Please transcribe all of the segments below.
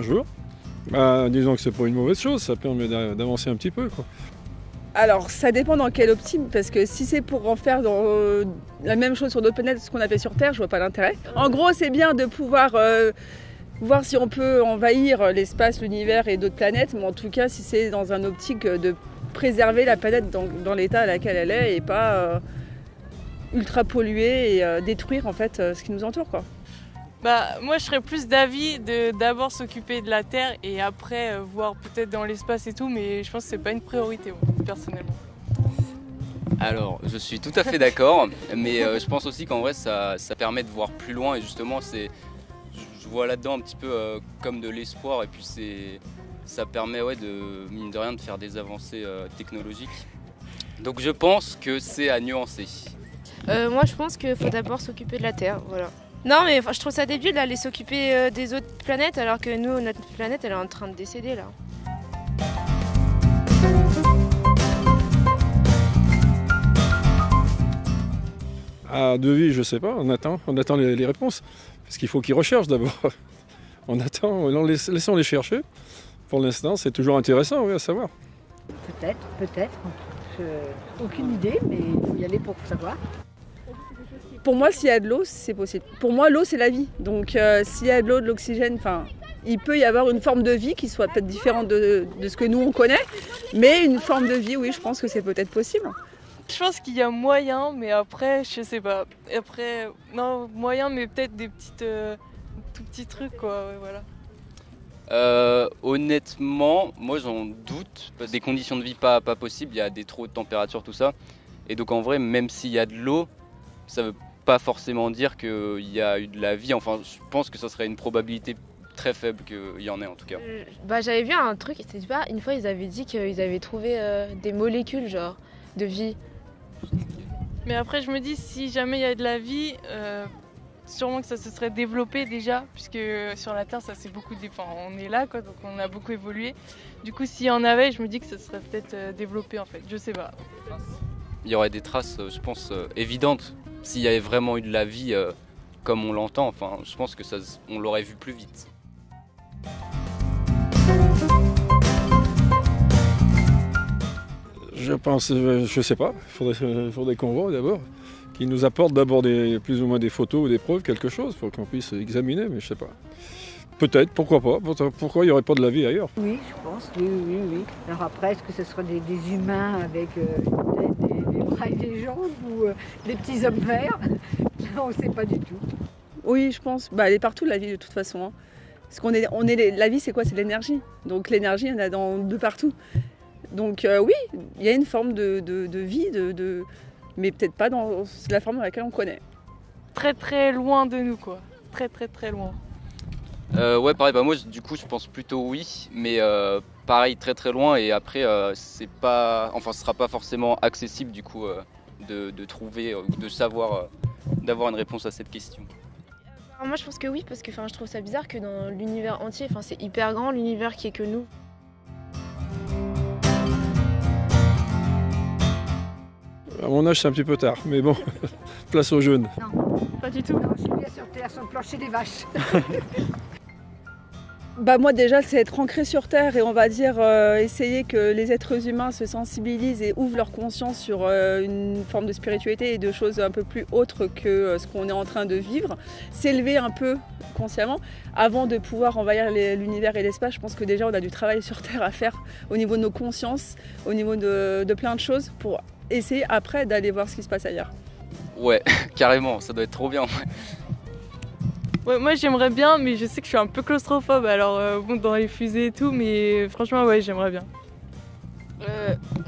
un jour, disons que c'est pas une mauvaise chose, ça permet d'avancer un petit peu, quoi. Alors, ça dépend dans quelle optique, parce que si c'est pour en faire la même chose sur d'autres planètes, ce qu'on a fait sur Terre, je vois pas l'intérêt. En gros, c'est bien de pouvoir voir si on peut envahir l'espace, l'univers et d'autres planètes, mais en tout cas, si c'est dans un optique de préserver la planète dans l'état à laquelle elle est et pas ultra polluer et détruire en fait ce qui nous entoure, quoi. Moi je serais plus d'avis de d'abord s'occuper de la Terre et après voir peut-être dans l'espace et tout, mais je pense que c'est pas une priorité personnellement. Alors je suis tout à fait d'accord, mais je pense aussi qu'en vrai ça permet de voir plus loin et justement je vois là-dedans un petit peu comme de l'espoir et puis ça permet mine de rien de faire des avancées technologiques. Donc je pense que c'est à nuancer. Moi je pense qu'il faut d'abord s'occuper de la Terre, voilà. Non mais je trouve ça débile d'aller s'occuper des autres planètes alors que nous, notre planète elle est en train de décéder là. À devis, je sais pas, on attend les réponses, parce qu'il faut qu'ils recherchent d'abord. On attend, laissons les chercher. Pour l'instant, c'est toujours intéressant, oui, à savoir. Peut-être. Aucune idée, mais il faut y aller pour savoir. Pour moi, s'il y a de l'eau, c'est possible. Pour moi, l'eau, c'est la vie. Donc, s'il y a de l'eau, de l'oxygène, il peut y avoir une forme de vie qui soit peut-être différente de ce que nous, on connaît. Mais une forme de vie, oui, je pense que c'est peut-être possible. Je pense qu'il y a moyen, mais après, je sais pas. Après, non, moyen, mais peut-être des petites, tout petits trucs, quoi, ouais, voilà. Honnêtement, moi j'en doute. Des conditions de vie pas possibles, il y a des trop hautes températures, tout ça. Et donc en vrai, même s'il y a de l'eau, ça veut pas forcément dire qu'il y a eu de la vie. Enfin, je pense que ça serait une probabilité très faible qu'il y en ait en tout cas. J'avais vu un truc, c'était pas une fois ils avaient dit qu'ils avaient trouvé des molécules genre de vie. Mais après je me dis si jamais il y a de la vie, sûrement que ça se serait développé déjà, puisque sur la Terre ça c'est beaucoup on est là quoi, donc on a beaucoup évolué. Du coup s'il y en avait, je me dis que ça serait peut-être développé en fait, je sais pas. Il y aurait des traces, je pense, évidentes. S'il y avait vraiment eu de la vie comme on l'entend, enfin, je pense que on l'aurait vu plus vite. Je pense, je sais pas, il faudrait qu'on voit d'abord, qu'ils nous apportent d'abord plus ou moins des photos ou des preuves, quelque chose, pour qu'on puisse examiner, mais je sais pas. Peut-être, pourquoi pas, pourquoi il n'y aurait pas de la vie ailleurs? Oui, je pense, oui. Alors après, est-ce que ce sera des humains avec des bras et des jambes ou des petits hommes verts? On ne sait pas du tout. Oui, je pense. Elle est partout la vie de toute façon. Hein. Parce la vie, c'est quoi? C'est l'énergie. Donc l'énergie, il y en a de partout. Donc oui, il y a une forme de vie, mais peut-être pas dans la forme dans laquelle on connaît. Très très loin de nous quoi. Très très très loin. Ouais, pareil. Moi, du coup, je pense plutôt oui, mais pareil, très très loin. Et après, ce sera pas forcément accessible du coup de trouver ou de savoir, d'avoir une réponse à cette question. Moi, je pense que oui, parce que je trouve ça bizarre que dans l'univers entier, c'est hyper grand l'univers qui est que nous. À mon âge, c'est un petit peu tard, mais bon, place aux jeunes. Non, Pas du tout. non, je suis bien sur Terre, sur le plancher des vaches. Moi déjà, c'est être ancré sur Terre et on va dire essayer que les êtres humains se sensibilisent et ouvrent leur conscience sur une forme de spiritualité et de choses un peu plus autres que ce qu'on est en train de vivre. S'élever un peu consciemment avant de pouvoir envahir l'univers et l'espace. Je pense que déjà on a du travail sur Terre à faire au niveau de nos consciences, au niveau de plein de choses pour essayer après d'aller voir ce qui se passe ailleurs. Ouais, carrément, ça doit être trop bien. Ouais, moi j'aimerais bien, mais je sais que je suis un peu claustrophobe, alors dans les fusées et tout, mais franchement ouais, j'aimerais bien.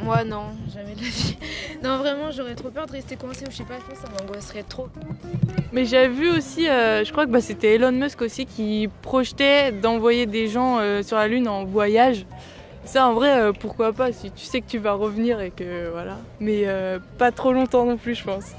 Moi non, jamais de la vie. Non vraiment, j'aurais trop peur de rester coincée ou je sais pas, je pense que ça m'angoisserait trop. Mais j'avais vu aussi, je crois que c'était Elon Musk aussi qui projetait d'envoyer des gens sur la Lune en voyage. Ça en vrai, pourquoi pas, si tu sais que tu vas revenir et que voilà. Mais pas trop longtemps non plus je pense.